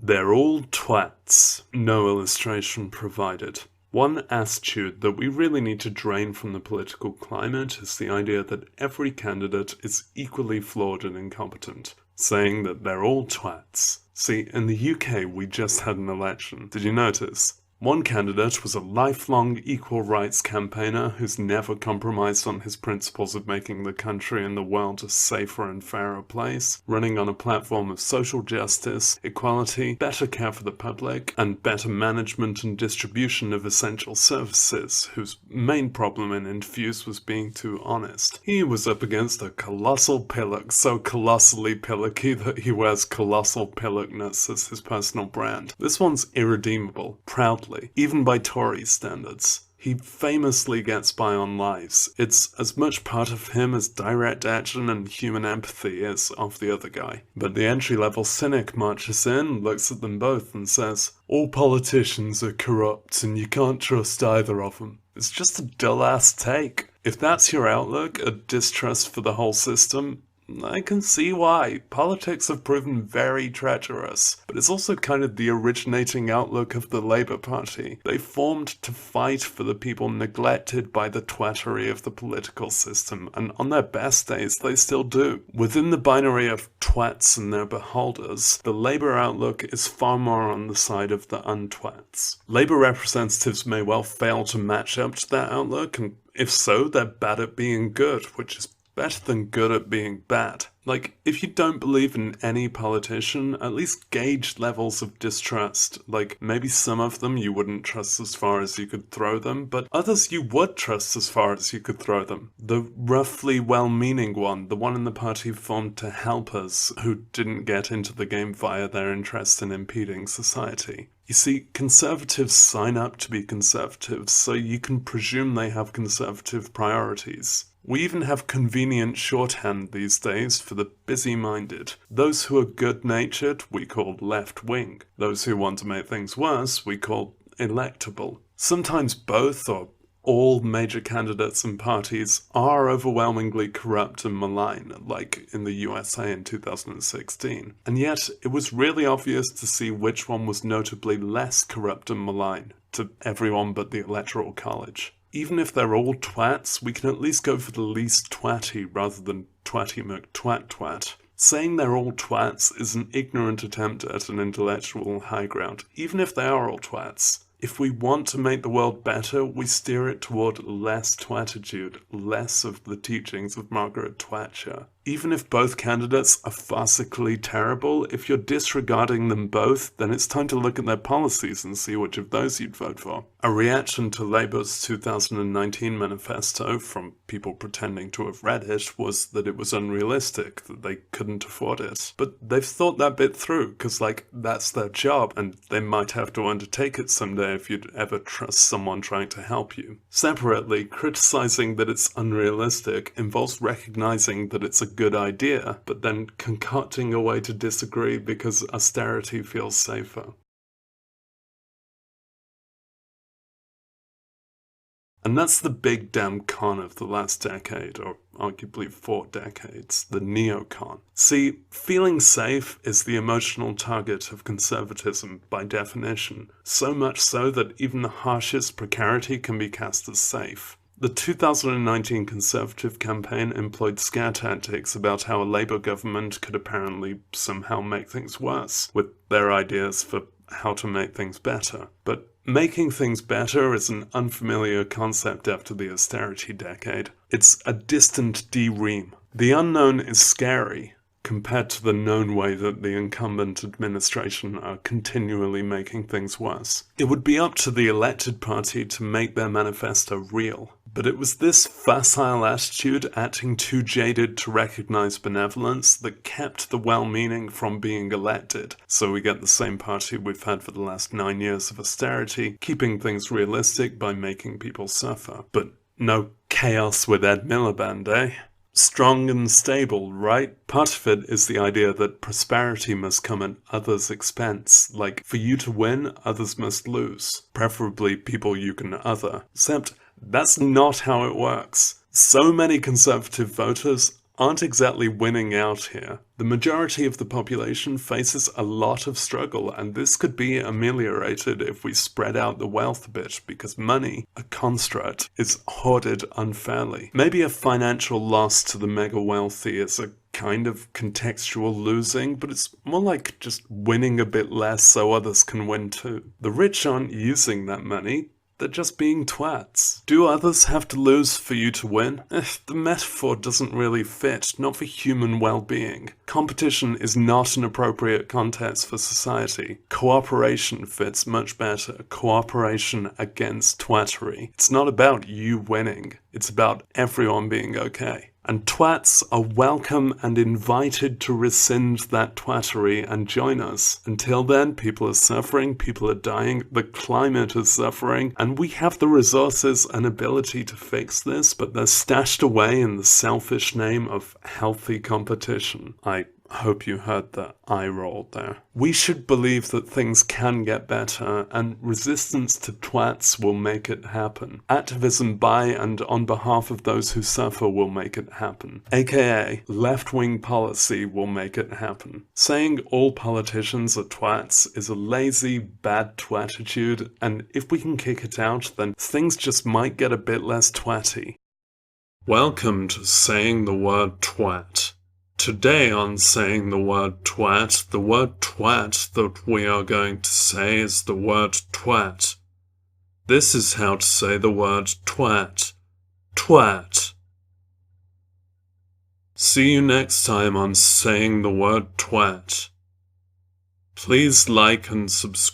They're all twats. No illustration provided. One attitude that we really need to drain from the political climate is the idea that every candidate is equally flawed and incompetent, saying that they're all twats. See, in the UK we just had an election. Did you notice? One candidate was a lifelong equal rights campaigner who's never compromised on his principles of making the country and the world a safer and fairer place, running on a platform of social justice, equality, better care for the public, and better management and distribution of essential services, whose main problem in interviews was being too honest. He was up against a colossal pillock, so colossally pillocky that he wears colossal pillockness as his personal brand. This one's irredeemable, proudly, even by Tory standards. He famously gets by on lies. It's as much part of him as direct action and human empathy is of the other guy. But the entry-level cynic marches in, looks at them both and says, "All politicians are corrupt and you can't trust either of them." It's just a dull-ass take. If that's your outlook, a distrust for the whole system, I can see why. Politics have proven very treacherous, but it's also kind of the originating outlook of the Labour Party. They formed to fight for the people neglected by the twattery of the political system, and on their best days they still do. Within the binary of twats and their beholders, the Labour outlook is far more on the side of the untwats. Labour representatives may well fail to match up to that outlook, and if so, they're bad at being good, which is better than good at being bad. Like, if you don't believe in any politician, at least gauge levels of distrust. Like, maybe some of them you wouldn't trust as far as you could throw them, but others you would trust as far as you could throw them. The roughly well-meaning one, the one in the party formed to help us, who didn't get into the game via their interest in impeding society. You see, conservatives sign up to be conservatives, so you can presume they have conservative priorities. We even have convenient shorthand these days for the busy-minded. Those who are good-natured we call left-wing. Those who want to make things worse we call electable. Sometimes both or all major candidates and parties are overwhelmingly corrupt and malign, like in the USA in 2016. And yet, it was really obvious to see which one was notably less corrupt and malign to everyone but the Electoral College. Even if they're all twats, we can at least go for the least twatty rather than twatty McTwat. Saying they're all twats is an ignorant attempt at an intellectual high ground, even if they are all twats. If we want to make the world better, we steer it toward less twatitude, less of the teachings of Margaret Thatcher. Even if both candidates are farcically terrible, if you're disregarding them both, then it's time to look at their policies and see which of those you'd vote for. A reaction to Labour's 2019 manifesto from people pretending to have read it was that it was unrealistic, that they couldn't afford it. But they've thought that bit through, because that's their job, and they might have to undertake it someday if you'd ever trust someone trying to help you. Separately, criticizing that it's unrealistic involves recognizing that it's a good idea, but then concocting a way to disagree because austerity feels safer. And that's the big damn con of the last decade, or arguably 4 decades, the neocon. See, feeling safe is the emotional target of conservatism by definition, so much so that even the harshest precarity can be cast as safe. The 2019 Conservative campaign employed scare tactics about how a Labour government could apparently somehow make things worse, with their ideas for how to make things better. But making things better is an unfamiliar concept after the austerity decade. It's a distant dream. The unknown is scary compared to the known way that the incumbent administration are continually making things worse. It would be up to the elected party to make their manifesto real. But it was this facile attitude, acting too jaded to recognize benevolence, that kept the well-meaning from being elected. So we get the same party we've had for the last 9 years of austerity, keeping things realistic by making people suffer. But no chaos with Ed Miliband, eh? Strong and stable, right? Part of it is the idea that prosperity must come at others' expense. Like, for you to win, others must lose. Preferably people you can other. Except, that's not how it works. So many conservative voters aren't exactly winning out here. The majority of the population faces a lot of struggle, and this could be ameliorated if we spread out the wealth a bit, because money, a construct, is hoarded unfairly. Maybe a financial loss to the mega wealthy is a kind of contextual losing, but it's more like just winning a bit less so others can win too. The rich aren't using that money. They're just being twats. Do others have to lose for you to win? The metaphor doesn't really fit, not for human well-being. Competition is not an appropriate context for society. Cooperation fits much better. Cooperation against twattery. It's not about you winning. It's about everyone being okay. And twats are welcome and invited to rescind that twattery and join us. Until then, people are suffering, people are dying, the climate is suffering, and we have the resources and ability to fix this, but they're stashed away in the selfish name of healthy competition. I hope you heard the eye roll there. We should believe that things can get better, and resistance to twats will make it happen. Activism by and on behalf of those who suffer will make it happen. AKA, left-wing policy will make it happen. Saying all politicians are twats is a lazy, bad twatitude, and if we can kick it out, then things just might get a bit less twatty. Welcome to Saying the Word Twat. Today on Saying the Word Twat that we are going to say is the word twat. This is how to say the word twat. Twat. See you next time on Saying the Word Twat. Please like and subscribe.